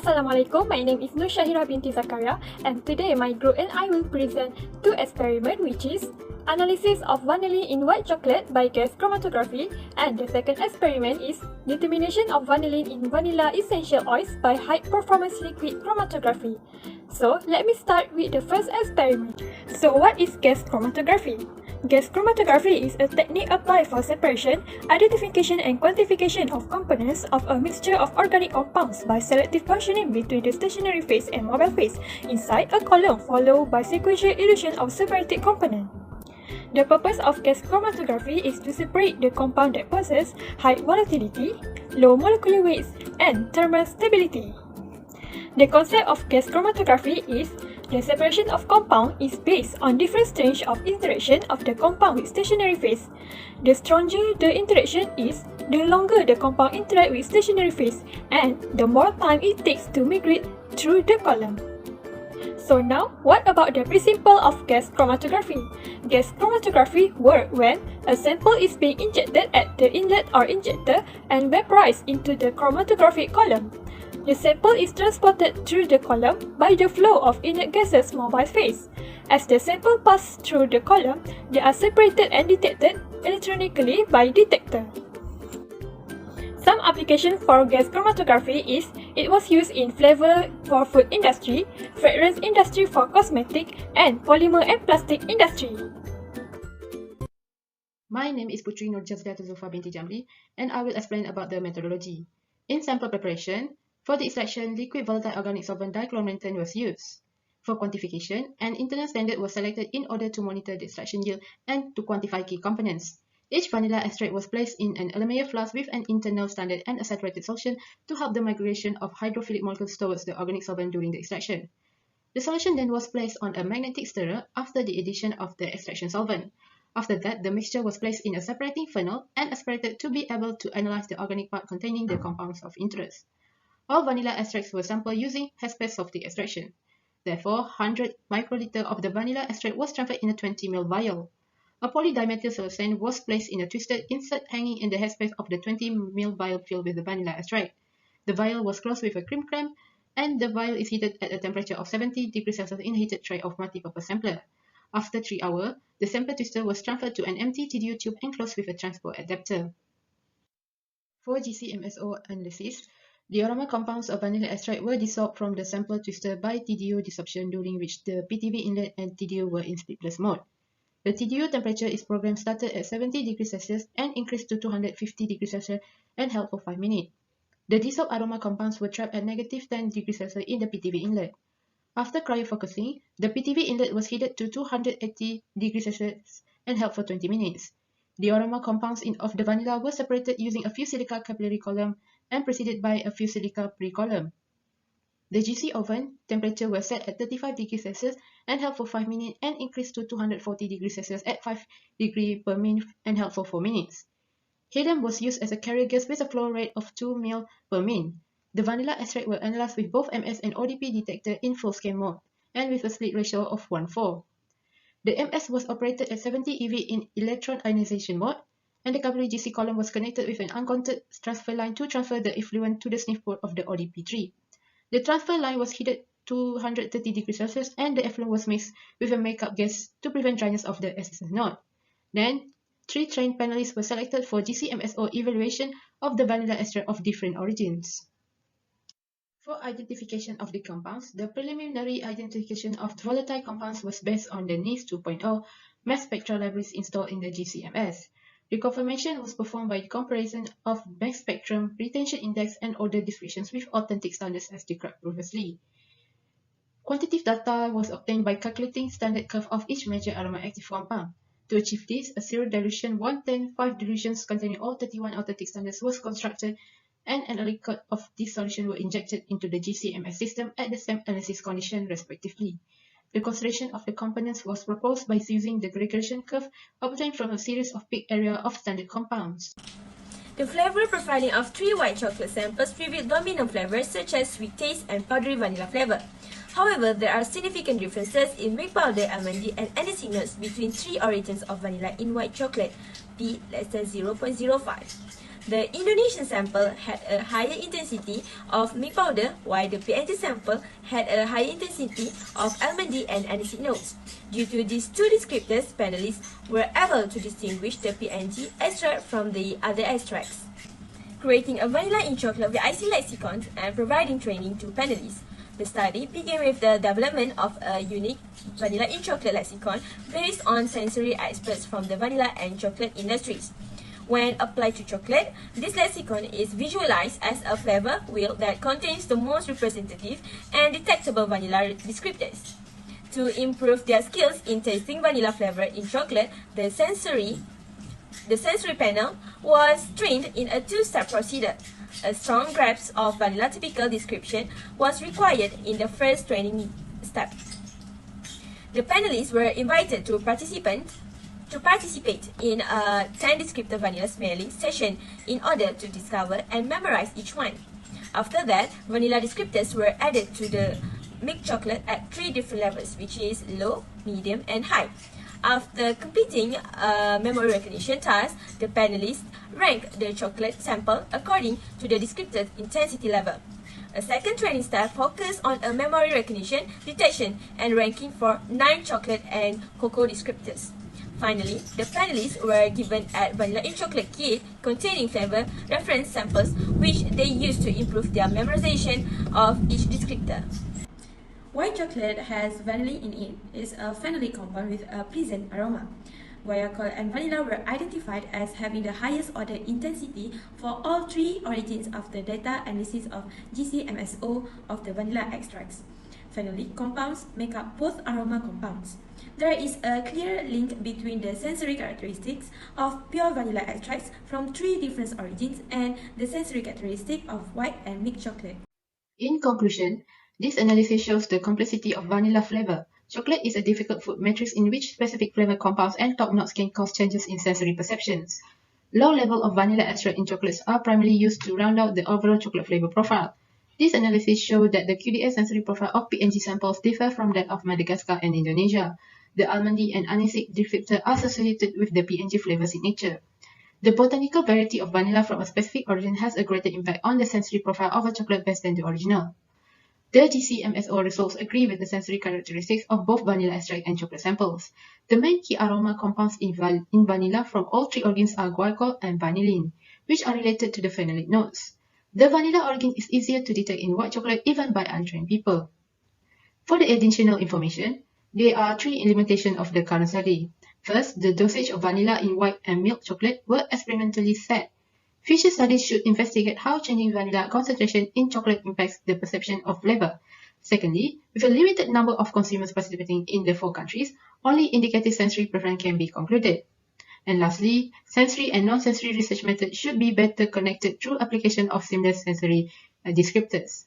Assalamualaikum, my name is SYAHIRAH binti ZAKARIAH, and today my group and I will present two experiments, which is analysis of vanillin in white chocolate by gas chromatography, and the second experiment is determination of vanillin in vanilla essential oils by high-performance liquid chromatography. So let me start with the first experiment. So what is gas chromatography? Gas chromatography is a technique applied for separation, identification and quantification of components of a mixture of organic compounds by selective partitioning between the stationary phase and mobile phase inside a column, followed by sequential elution of separated components. The purpose of gas chromatography is to separate the compound that possess high volatility, low molecular weights, and thermal stability. The concept of gas chromatography is the separation of compound is based on different strengths of interaction of the compound with stationary phase. The stronger the interaction is, the longer the compound interact with stationary phase, and the more time it takes to migrate through the column. So now, what about the principle of gas chromatography? Gas chromatography works when a sample is being injected at the inlet or injector and vaporized into the chromatographic column. The sample is transported through the column by the flow of inert gases mobile phase. As the sample passes through the column, they are separated and detected electronically by detector. Some application for gas chromatography is it was used in flavor for food industry, fragrance industry for cosmetic, and polymer and plastic industry. My name is PUTRI NURJAZLEEYATul ZULFAH binti JAMRI, and I will explain about the methodology. In sample preparation, for the extraction, liquid volatile organic solvent dichloromethane was used. For quantification, an internal standard was selected in order to monitor the extraction yield and to quantify key components. Each vanilla extract was placed in an aluminum flask with an internal standard and a saturated solution to help the migration of hydrophilic molecules towards the organic solvent during the extraction. The solution then was placed on a magnetic stirrer after the addition of the extraction solvent. After that, the mixture was placed in a separating funnel and aspirated to be able to analyze the organic part containing the compounds of interest. All vanilla extracts were sampled using HPLC softic extraction. Therefore, 100 microliter of the vanilla extract was transferred in a 20 ml vial. A polydimethyl siloxane was placed in a twisted insert hanging in the headspace of the 20 ml vial filled with the vanilla extract. The vial was closed with a cream clamp, and the vial is heated at a temperature of 70 degrees Celsius in a heated tray of multipurpose sampler. After 3 hours, the sample twister was transferred to an empty TDO tube enclosed with a transport adapter. For GCMSO analysis, the aroma compounds of vanilla extract were dissolved from the sample twister by TDO desorption, during which the PTV inlet and TDO were in splitless mode. The TDO temperature is programmed started at 70 degrees Celsius and increased to 250 degrees Celsius and held for 5 minutes. The dissolved aroma compounds were trapped at negative 10 degrees Celsius in the PTV inlet. After cryofocusing, the PTV inlet was heated to 280 degrees Celsius and held for 20 minutes. The aroma compounds of the vanilla were separated using a few silica capillary column and preceded by a few silica pre-column. The GC oven temperature was set at 35 degrees Celsius and held for 5 minutes and increased to 240 degrees Celsius at 5 degrees per minute and held for 4 minutes. Helium was used as a carrier gas with a flow rate of 2 ml per min. The vanilla extract were analyzed with both MS and ODP detector in full-scale mode and with a split ratio of 1:4. The MS was operated at 70 eV in electron ionization mode, and the capillary GC column was connected with an uncounted transfer line to transfer the effluent to the sniff port of the ODP3. The transfer line was heated to 130 degrees Celsius and the effluent was mixed with a makeup gas to prevent dryness of the assistance node. Then, 3 trained panelists were selected for GCMSO evaluation of the vanilla extract of different origins. For identification of the compounds, the preliminary identification of volatile compounds was based on the NIS 2.0 mass spectral libraries installed in the GCMS. Reconfirmation was performed by comparison of mass spectrum, retention index, and order descriptions with authentic standards as described previously. Quantitative data was obtained by calculating standard curve of each major aroma active compound. To achieve this, a 0 dilution, 110, 5 dilutions containing all 31 authentic standards was constructed, and an alicate of this solution were injected into the GCMS system at the same analysis condition respectively. The consideration of the components was proposed by using the regression curve obtained from a series of peak area of standard compounds. The flavor profiling of 3 white chocolate samples revealed dominant flavors such as sweet taste and powdery vanilla flavor. However, there are significant differences in milk powder, almond, and anising notes between 3 origins of vanilla in white chocolate, P less than 0.05. The Indonesian sample had a higher intensity of milk powder, while the PNG sample had a higher intensity of almond and aniseed notes. Due to these two descriptors, panelists were able to distinguish the PNG extract from the other extracts, creating a vanilla in chocolate VIC lexicon and providing training to panelists. The study began with the development of a unique vanilla in chocolate lexicon based on sensory experts from the vanilla and chocolate industries. When applied to chocolate, this lexicon is visualized as a flavor wheel that contains the most representative and detectable vanilla descriptors. To improve their skills in tasting vanilla flavor in chocolate, the sensory panel was trained in a two-step procedure. A strong grasp of vanilla typical description was required in the first training step. The panelists were invited to participate in a 10 descriptor vanilla smelling session in order to discover and memorize each one. After that, vanilla descriptors were added to the milk chocolate at 3 different levels, which is low, medium, and high. After completing a memory recognition task, the panelists ranked the chocolate sample according to the descriptor intensity level. A second training step focused on a memory recognition, detection, and ranking for 9 chocolate and cocoa descriptors. Finally, the panelists were given a vanilla in chocolate kit containing flavor reference samples, which they used to improve their memorization of each descriptor. White chocolate has vanillin in it. It is a phenolic compound with a pleasant aroma. Guaiacol and vanilla were identified as having the highest order intensity for all 3 origins after data analysis of GCMSO of the vanilla extracts. Phenolic compounds make up both aroma compounds. There is a clear link between the sensory characteristics of pure vanilla extracts from 3 different origins and the sensory characteristic of white and milk chocolate. In conclusion, this analysis shows the complexity of vanilla flavor. Chocolate is a difficult food matrix in which specific flavor compounds and top notes can cause changes in sensory perceptions. Low level of vanilla extract in chocolates are primarily used to round out the overall chocolate flavor profile. This analysis showed that the QDS sensory profile of PNG samples differ from that of Madagascar and Indonesia. The almondy and aniseed descriptors are associated with the PNG flavor signature. The botanical variety of vanilla from a specific origin has a greater impact on the sensory profile of a chocolate base than the original. The GCMSO results agree with the sensory characteristics of both vanilla extract and chocolate samples. The main key aroma compounds in vanilla from all 3 origins are guaiacol and vanillin, which are related to the phenolic notes. The vanilla origin is easier to detect in white chocolate even by untrained people. For the additional information, there are 3 limitations of the current study. First, the dosage of vanilla in white and milk chocolate were experimentally set. Future studies should investigate how changing vanilla concentration in chocolate impacts the perception of flavor. Secondly, with a limited number of consumers participating in the 4 countries, only indicative sensory preference can be concluded. And lastly, sensory and non-sensory research methods should be better connected through application of seamless sensory descriptors.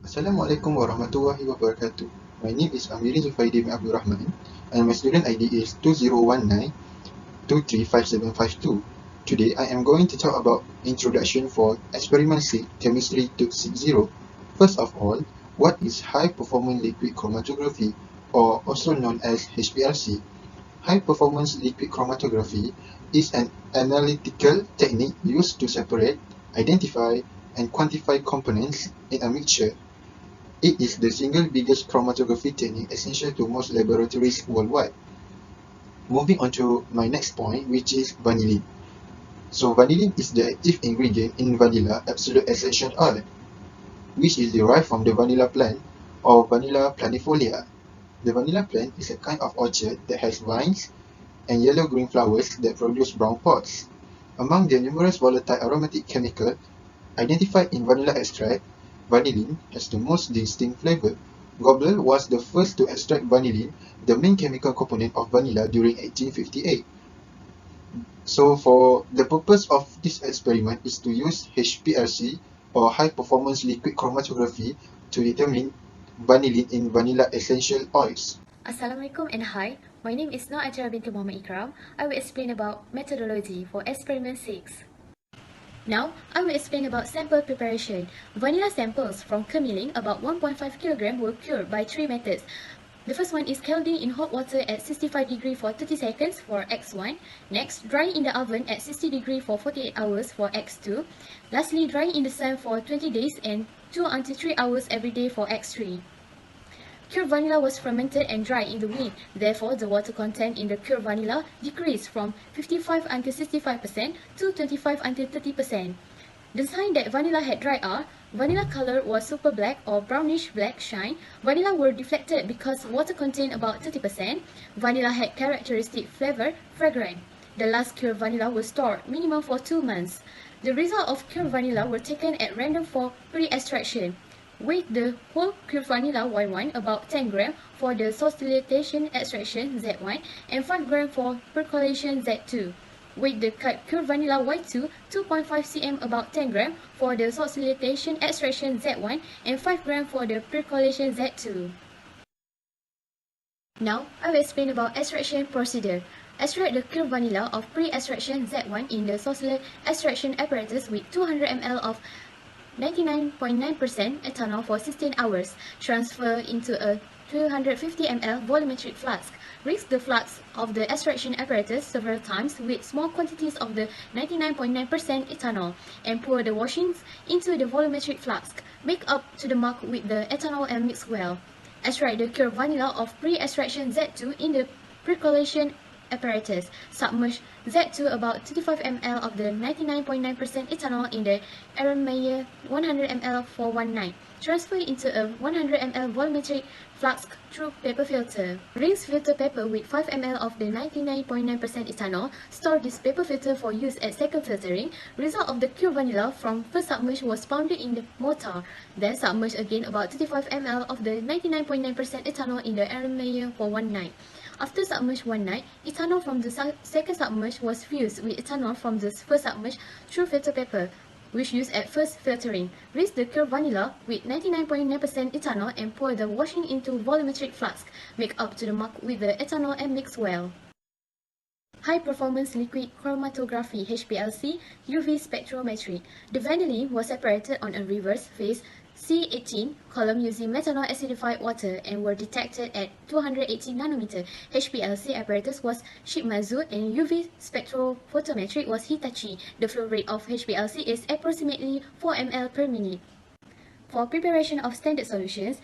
Assalamualaikum warahmatullahi wabarakatuh. My name is AMIRIN ZULFAIDY bin Abdul Rahman and my student ID is 2019235752. Today I am going to talk about introduction for experiment 6 chemistry 260. First of all, what is high-performance liquid chromatography, or also known as HPLC? High-performance liquid chromatography is an analytical technique used to separate, identify, and quantify components in a mixture. It is the single biggest chromatography technique essential to most laboratories worldwide. Moving on to my next point, which is vanillin. So vanillin is the active ingredient in vanilla absolute essential oil, which is derived from the vanilla plant or Vanilla planifolia. The vanilla plant is a kind of orchid that has vines and yellow-green flowers that produce brown pods. Among the numerous volatile aromatic chemicals identified in vanilla extract, vanillin has the most distinct flavor. Gobler was the first to extract vanillin, the main chemical component of vanilla, during 1858. So for the purpose of this experiment is to use HPLC or high-performance liquid chromatography to determine vanillin in vanilla essential oils. Assalamualaikum and hi, my name is Athirah binti Muhammad Ikram. I will explain about methodology for experiment 6. Now, I will explain about sample preparation. Vanilla samples from chameleon, about 1.5 kg, were cured by 3 methods. The first one is scalding in hot water at 65 degrees for 30 seconds for X1. Next, drying in the oven at 60 degrees for 48 hours for X2. Lastly, drying in the sun for 20 days and 2 until 3 hours every day for X3. Cured vanilla was fermented and dried in the wind. Therefore, the water content in the cured vanilla decreased from 55 until 65% to 25 until 30%. The sign that vanilla had dried are: vanilla color was super black or brownish black shine. Vanilla were deflected because water contained about 30%. Vanilla had characteristic flavor, fragrant. The last cured vanilla was stored minimum for 2 months. The result of cured vanilla were taken at random for pre-extraction. Weight the whole cured vanilla Y1 about 10 gram for the solicitation extraction Z1 and 5 gram for percolation Z2. Weight the cut cured vanilla Y2 2.5 cm about 10 gram for the solicitation extraction Z1 and 5 gram for the percolation Z2. Now, I will explain about extraction procedure. Extract the cured vanilla of pre-extraction Z1 in the solicitation extraction apparatus with 200 ml of 99.9% ethanol for 16 hours. Transfer into a 250 ml volumetric flask. Rinse the flask of the extraction apparatus several times with small quantities of the 99.9% ethanol and pour the washings into the volumetric flask. Make up to the mark with the ethanol and mix well. Extract the cured vanilla of pre-extraction Z2 in the percolation apparatus. Submerge Z2 about 35 ml of the 99.9% ethanol in the AMIRIN 100 ml for 1 night. Transfer into a 100 ml volumetric flask through paper filter. Rinse filter paper with 5 ml of the 99.9% ethanol. Store this paper filter for use at second filtering. Result of the cured vanilla from first submerge was pounded in the mortar. Then submerge again about 35 ml of the 99.9% ethanol in the AMIRIN for 1 night. After submerge 1 night, ethanol from the second submerge was fused with ethanol from the first submerge through filter paper, which used at first filtering. Rinse the cured vanilla with 99.9% ethanol and pour the washing into volumetric flask. Make up to the mark with the ethanol and mix well. High-Performance Liquid Chromatography HPLC UV Spectrometry. The vanillin was separated on a reverse phase C18 column using methanol acidified water and were detected at 280 nanometer. HPLC apparatus was Shimazu and UV spectrophotometric was Hitachi. The flow rate of HPLC is approximately 4 ml per minute. For preparation of standard solutions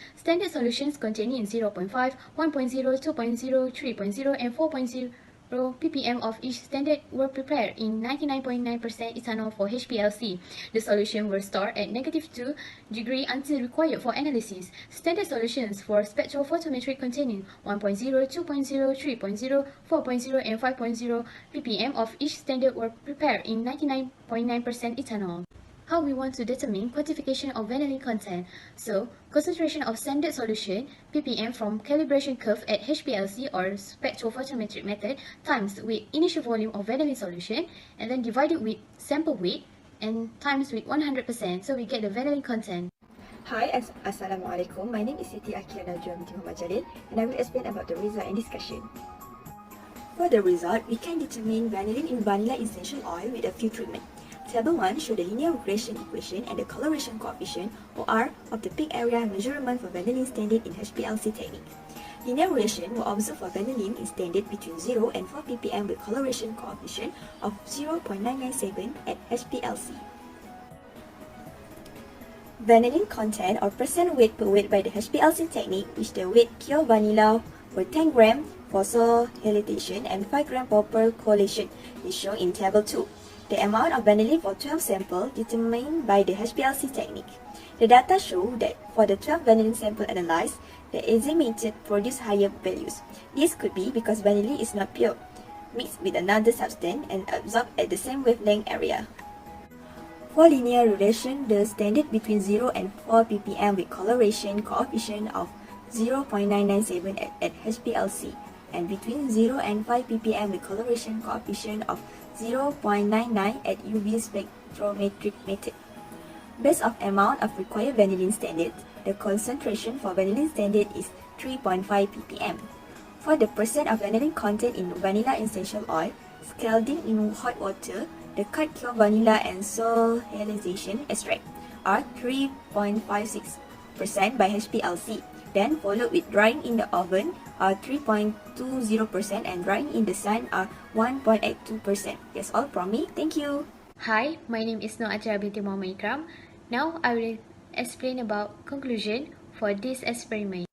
containing 0.5, 1.0, 2.0, 3.0 and 4.0 ppm of each standard were prepared in 99.9% ethanol for HPLC. The solution were stored at -2 degree until required for analysis. Standard solutions for spectrophotometry containing 1.0, 2.0, 3.0, 4.0 and 5.0 ppm of each standard were prepared in 99.9% ethanol. How we want to determine quantification of vanillin content. So, concentration of standard solution, ppm from calibration curve at HPLC or spectrophotometric method times with initial volume of vanillin solution and then divided with sample weight and times with 100%, so we get the vanillin content. Hi, Assalamualaikum. My name is Siti AQILAH binti JALIL and I will explain about the result and discussion. For the result, we can determine vanillin in vanilla essential oil with a few treatments. Table 1 show the linear regression equation and the coloration coefficient or R of the peak area measurement for vanillin standard in HPLC technique. Linear regression were observed for vanillin in standard between 0 and 4 ppm with coloration coefficient of 0.997 at HPLC. Vanillin content or percent weight per weight by the HPLC technique, which the weight pure vanilla were 10 gram for solicitation and 5 gram for percolation, is shown in table 2. The amount of vanillin for 12 samples determined by the HPLC technique. The data show that for the 12 vanillin sample analyzed, the enzyme method produced higher values. This could be because vanillin is not pure, mixed with another substance and absorbed at the same wavelength area. For linear regression, the standard between 0 and 4 ppm with coloration coefficient of 0.997 at HPLC and between 0 and 5 ppm with coloration coefficient of 0.99 at UV spectrometric method. Based on amount of required vanillin standard, the concentration for vanillin standard is 3.5 ppm. For the percent of vanillin content in vanilla essential oil, scalding in hot water, the cut pure vanilla and solicitation extract are 3.56% by HPLC, Then followed with drying in the oven 3.20% and drying in the sun 1.82%. That's all from me. Thank you. Hi, my name is Athirah binti Muhammad Ikram. Now I will explain about conclusion for this experiment.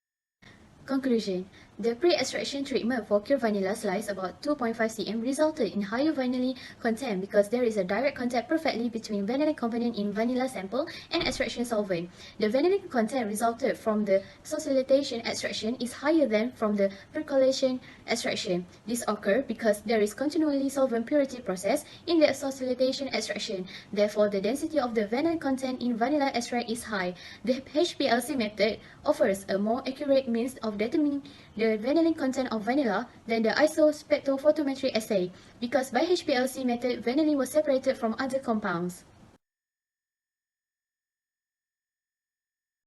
Conclusion. The pre-extraction treatment for pure vanilla slice about 2.5 cm resulted in higher vanillin content because there is a direct contact perfectly between vanillin component in vanilla sample and extraction solvent. The vanillin content resulted from the socialization extraction is higher than from the percolation extraction. This occurs because there is continually solvent purity process in the socialization extraction. Therefore, the density of the vanillin content in vanilla extract is high. The HPLC method offers a more accurate means of determining the vanillin content of vanilla than the isospectrophotometry assay because by HPLC method, vanillin was separated from other compounds.